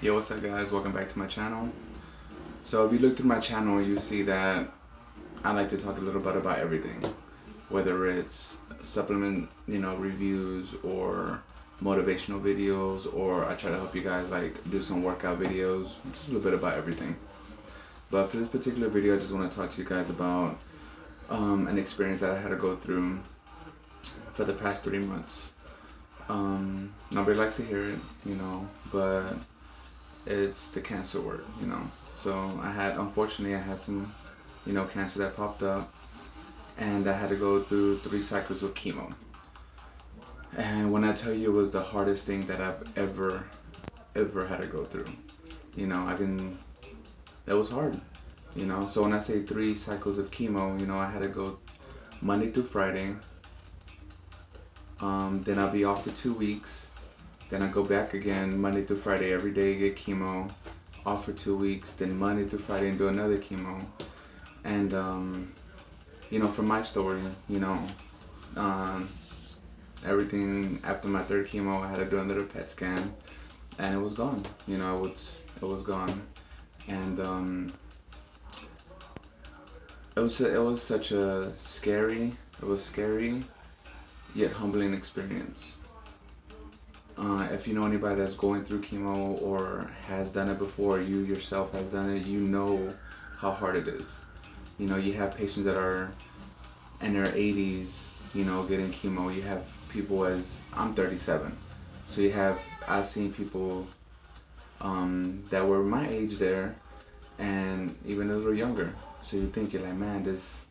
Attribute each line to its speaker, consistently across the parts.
Speaker 1: Yo, what's up guys? Welcome back to my channel. So if you look through my channel, you see that I like to talk a little bit about everything. Whether it's supplement, reviews or motivational videos, or I try to help you guys like do some workout videos, just a little bit about everything. But for this particular video, I just want to talk to you guys about an experience that I had to go through for the past 3 months. Nobody likes to hear it, but it's the cancer word, So unfortunately, I had some, cancer that popped up, and I had to go through 3 cycles of chemo. And when I tell you it was the hardest thing that I've ever had to go through, it was hard, So when I say 3 cycles of chemo, I had to go Monday through Friday. Then I'll be off for 2 weeks. Then I go back again Monday through Friday every day, get chemo, off for 2 weeks, then Monday through Friday and do another chemo. And, from my story, everything after my 3rd chemo, I had to do a little PET scan, and it was gone. It was gone. And it was such a scary yet humbling experience. If you know anybody that's going through chemo or has done it before, you yourself has done it, you know how hard it is. You have patients that are in their 80s, getting chemo. You have people I'm 37. So I've seen people that were my age there and even a little younger. So you think, you're like, man, this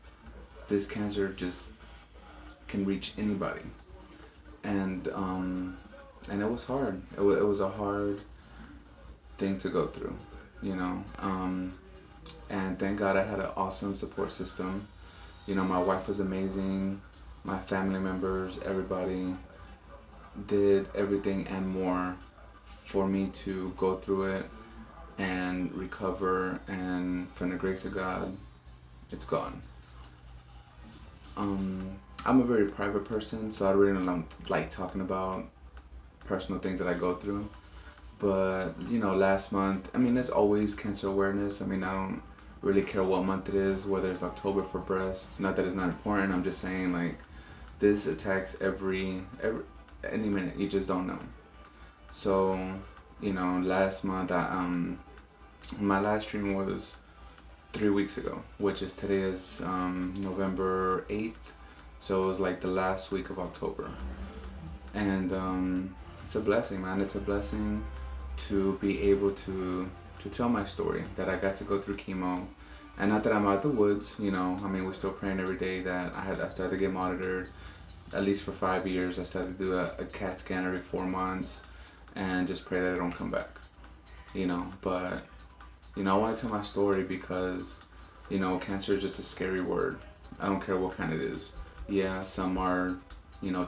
Speaker 1: cancer just can reach anybody. And it was hard. It was a hard thing to go through, And thank God I had an awesome support system. My wife was amazing. My family members, everybody did everything and more for me to go through it and recover. And from the grace of God, it's gone. I'm a very private person, so I really don't like talking about personal things that I go through. But last month, there's always cancer awareness. I don't really care what month it is, whether it's October for breast. Not that it's not important. I'm just saying, like, this attacks any minute. You just don't know. So last month, my last treatment was 3 weeks ago, which is today is November 8th. So it was like the last week of October. And it's a blessing, man. It's a blessing to be able to tell my story, that I got to go through chemo. And not that I'm out of the woods, we're still praying every day that I started to get monitored at least for 5 years. I started to do a CAT scan every 4 months and just pray that it don't come back, But, I want to tell my story because, cancer is just a scary word. I don't care what kind it is. Yeah, some are,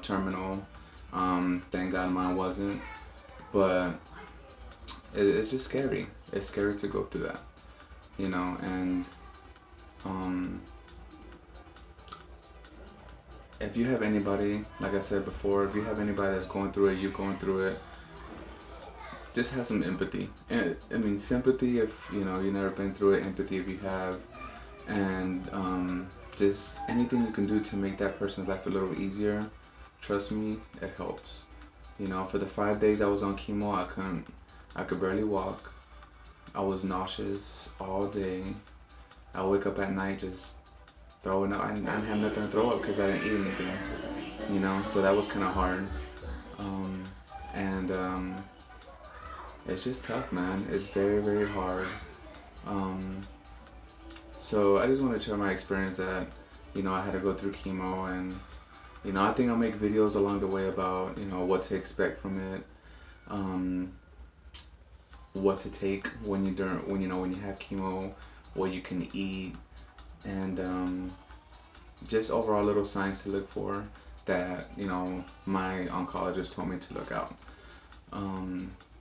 Speaker 1: terminal. Thank God mine wasn't. But it's just scary. It's scary to go through that, and if you have anybody, like I said before, if you have anybody that's going through it, you going through it, just have some empathy. And sympathy if you never been through it, empathy if you have, and just anything you can do to make that person's life a little easier. Trust me, it helps. For the 5 days I was on chemo, I could barely walk. I was nauseous all day. I wake up at night just throwing up. I didn't have nothing to throw up because I didn't eat anything, so that was kind of hard. And it's just tough, man. It's very, very hard. So I just want to share my experience that, I had to go through chemo, and I think I'll make videos along the way about, what to expect from it, what to take when you have chemo, what you can eat, and just overall little signs to look for that, my oncologist told me to look out.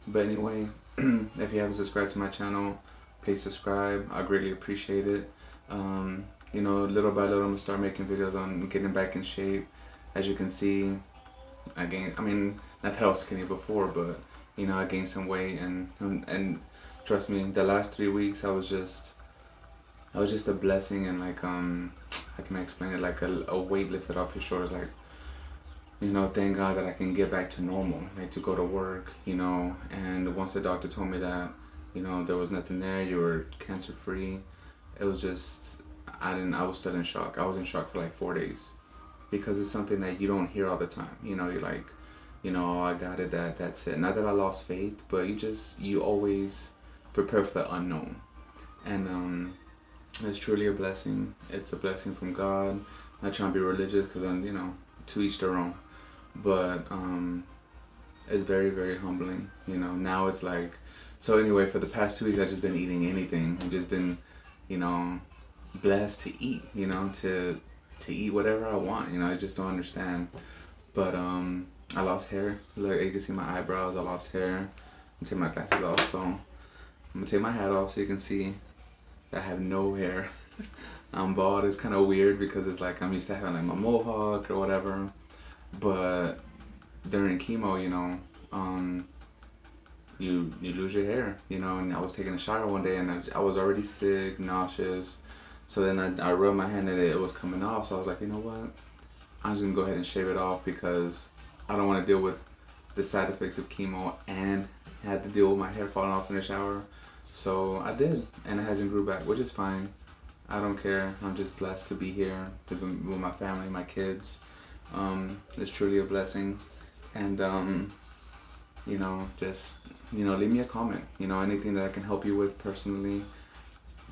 Speaker 1: But anyway, if you haven't subscribed to my channel, please subscribe. I greatly appreciate it. Little by little, I'm gonna start making videos on getting back in shape. As you can see, not that I was skinny before, but I gained some weight, and trust me, the last 3 weeks I was just a blessing, and like how can I explain it? Like a weight lifted off your shoulders. Like, thank God that I can get back to normal, like to go to work, and once the doctor told me that, there was nothing there, you were cancer free, it was just, I was still in shock. I was in shock for like 4 days because it's something that you don't hear all the time. You're like, oh, I got it, that's it. Not that I lost faith, but you always prepare for the unknown. And it's truly a blessing. It's a blessing from God. Not trying to be religious because I'm, to each their own. But it's very, very humbling. Now it's like, so anyway, for the past 2 weeks, I've just been eating anything. I've just been, blessed to eat, to eat whatever I want. I just don't understand. But I lost hair. Look, you can see my eyebrows. I lost hair. I'm gonna take my glasses off. So I'm gonna take my hat off so you can see that I have no hair. I'm bald. It's kind of weird because it's like I'm used to having like my mohawk or whatever. But during chemo, you lose your hair, and I was taking a shower one day and I was already sick, nauseous. So then I rubbed my hand and it was coming off. So I was like, you know what? I'm just gonna go ahead and shave it off because I don't want to deal with the side effects of chemo and had to deal with my hair falling off in the shower. So I did, and it hasn't grew back, which is fine. I don't care. I'm just blessed to be here, to be with my family, my kids. It's truly a blessing. And just leave me a comment. Anything that I can help you with personally,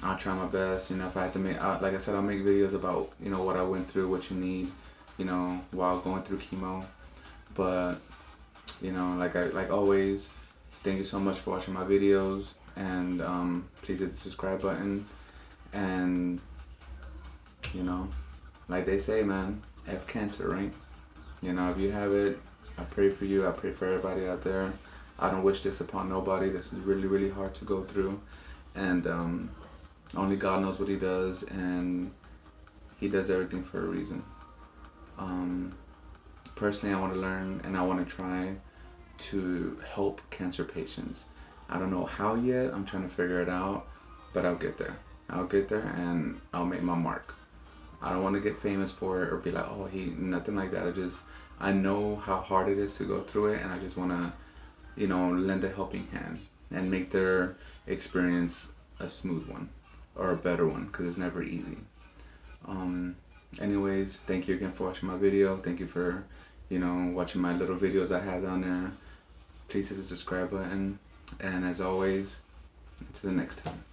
Speaker 1: I'll try my best. If I have to make, like I said, I'll make videos about what I went through, what you need, while going through chemo. But like always, thank you so much for watching my videos, and please hit the subscribe button. And like they say, man, F cancer, right? If you have it, I pray for you. I pray for everybody out there. I don't wish this upon nobody. This is really, really hard to go through, and only God knows what He does, and He does everything for a reason. Personally, I want to learn and I want to try to help cancer patients. I don't know how yet. I'm trying to figure it out, but I'll get there. I'll get there and I'll make my mark. I don't want to get famous for it or be like, oh, nothing like that. I know how hard it is to go through it, and I just want to, lend a helping hand and make their experience a smooth one or a better one, because it's never easy. Anyways, thank you again for watching my video. Thank you for, watching my little videos I have down there. Please hit the subscribe button. And as always, until the next time.